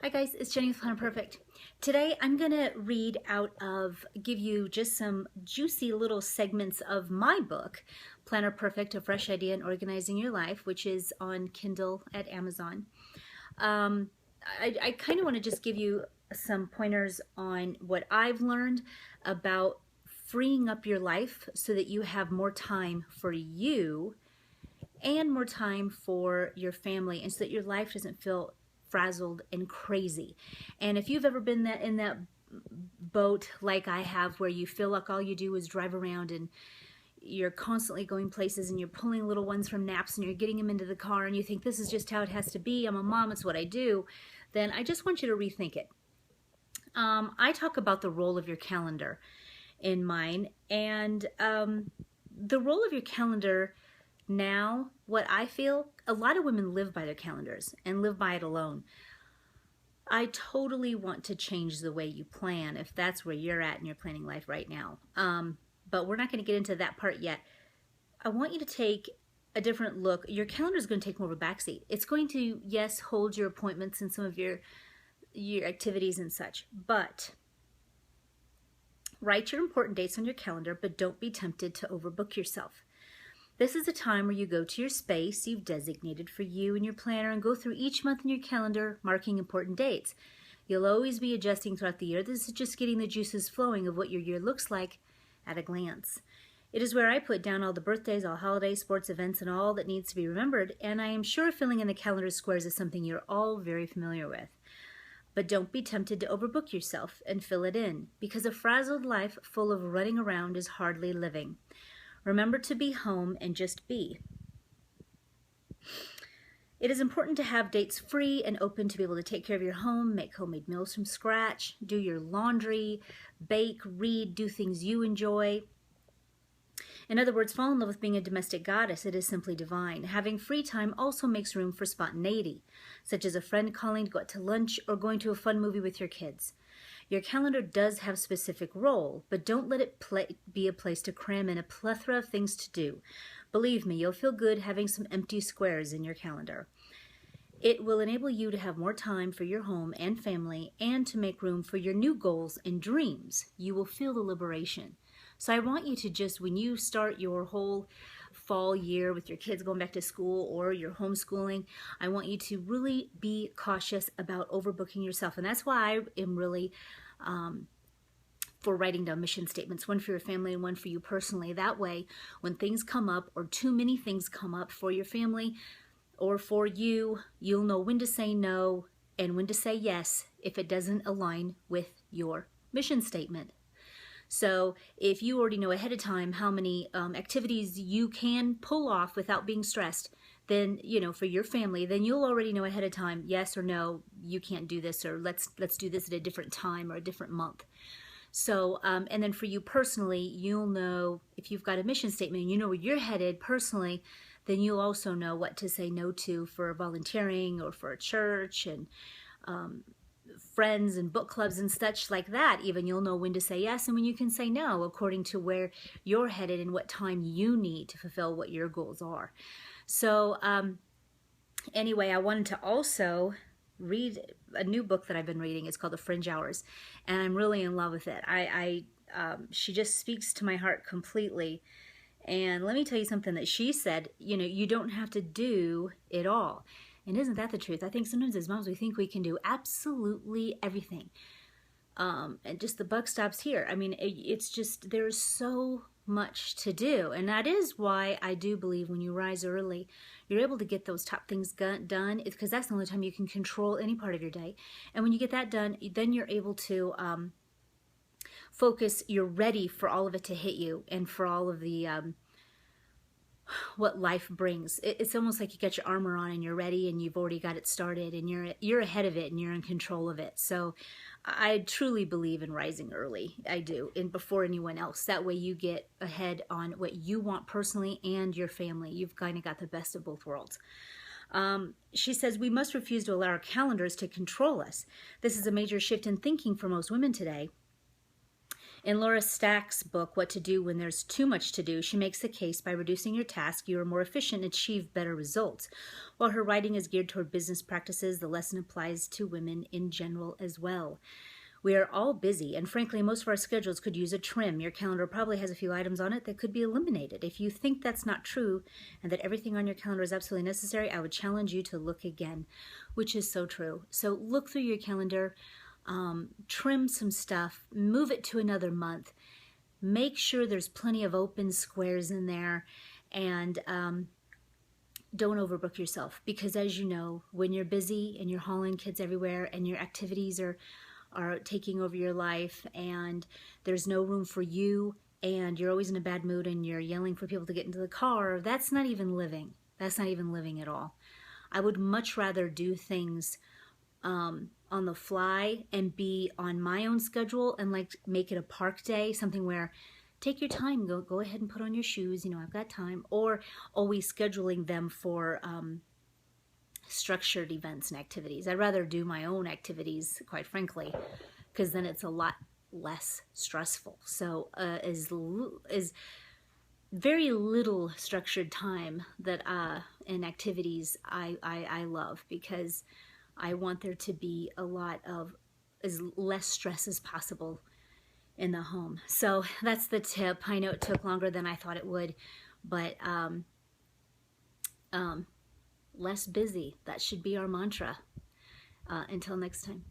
Hi guys, it's Jenny with Planner Perfect. Today I'm going to give you just some juicy little segments of my book, Planner Perfect, A Fresh Idea in Organizing Your Life, which is on Kindle at Amazon. I kind of want to just give you some pointers on what I've learned about freeing up your life so that you have more time for you and more time for your family, and so that your life doesn't feel frazzled and crazy. And if you've ever been in that boat like I have, where you feel like all you do is drive around and you're constantly going places and you're pulling little ones from naps and you're getting them into the car and you think this is just how it has to be, I'm a mom, it's what I do, then I just want you to rethink it. I talk about the role of your calendar in mine, and the role of your calendar now, what I feel, a lot of women live by their calendars and live by it alone. I totally want to change the way you plan if that's where you're at in your planning life right now. But we're not going to get into that part yet. I want you to take a different look. Your calendar is going to take more of a backseat. It's going to, yes, hold your appointments and some of your activities and such, but write your important dates on your calendar, but don't be tempted to overbook yourself. This is a time where you go to your space you've designated for you in your planner and go through each month in your calendar, marking important dates. You'll always be adjusting throughout the year. This is just getting the juices flowing of what your year looks like at a glance. It is where I put down all the birthdays, all holidays, sports events, and all that needs to be remembered, and I am sure filling in the calendar squares is something you're all very familiar with. But don't be tempted to overbook yourself and fill it in, because a frazzled life full of running around is hardly living. Remember to be home and just be. It is important to have dates free and open to be able to take care of your home, make homemade meals from scratch, do your laundry, bake, read, do things you enjoy. In other words, fall in love with being a domestic goddess. It is simply divine. Having free time also makes room for spontaneity, such as a friend calling to go out to lunch or going to a fun movie with your kids. Your calendar does have a specific role, but don't let it be a place to cram in a plethora of things to do. Believe me, you'll feel good having some empty squares in your calendar. It will enable you to have more time for your home and family and to make room for your new goals and dreams. You will feel the liberation. So I want you to just, when you start your whole fall year with your kids going back to school or your homeschooling, I want you to really be cautious about overbooking yourself. And that's why I am really for writing down mission statements, one for your family and one for you personally. That way, when things come up or too many things come up for your family or for you, you'll know when to say no and when to say yes if it doesn't align with your mission statement. So if you already know ahead of time how many activities you can pull off without being stressed, then, for your family, then you'll already know ahead of time, yes or no, you can't do this, or let's do this at a different time or a different month. So, and then for you personally, you'll know if you've got a mission statement and you know where you're headed personally, then you'll also know what to say no to for volunteering or for a church and friends and book clubs and such like that. Even you'll know when to say yes and when you can say no according to where you're headed and what time you need to fulfill what your goals are. So anyway, I wanted to also read a new book that I've been reading. It's called The Fringe Hours, and I'm really in love with it. She just speaks to my heart completely. And let me tell you something that she said, you don't have to do it all. And isn't that the truth? I think sometimes as moms, we think we can do absolutely everything. And just the buck stops here. I mean, it's just, there's so much to do. And that is why I do believe when you rise early, you're able to get those top things done, because that's the only time you can control any part of your day. And when you get that done, then you're able to focus. You're ready for all of it to hit you and for all of the what life brings. It's almost like you got your armor on and you're ready and you've already got it started and you're ahead of it and you're in control of it. So I truly believe in rising early. I do, and before anyone else. That way you get ahead on what you want personally and your family. You've kind of got the best of both worlds. She says, we must refuse to allow our calendars to control us. This is a major shift in thinking for most women today. In Laura Stack's book, What to Do When There's Too Much to Do, she makes the case by reducing your task, you are more efficient and achieve better results. While her writing is geared toward business practices, the lesson applies to women in general as well. We are all busy, and frankly, most of our schedules could use a trim. Your calendar probably has a few items on it that could be eliminated. If you think that's not true and that everything on your calendar is absolutely necessary, I would challenge you to look again, which is so true. So look through your calendar, trim some stuff, move it to another month, make sure there's plenty of open squares in there, and don't overbook yourself, because as you know, when you're busy and you're hauling kids everywhere and your activities are taking over your life and there's no room for you and you're always in a bad mood and you're yelling for people to get into the car, that's not even living. That's not even living at all. I would much rather do things on the fly and be on my own schedule and like make it a park day, something where take your time, go ahead and put on your shoes, you know, I've got time, or always scheduling them for structured events and activities. I'd rather do my own activities, quite frankly, because then it's a lot less stressful. So is very little structured time that in activities I love, because I want there to be a lot of as less stress as possible in the home. So that's the tip. I know it took longer than I thought it would, but less busy. That should be our mantra. Until next time.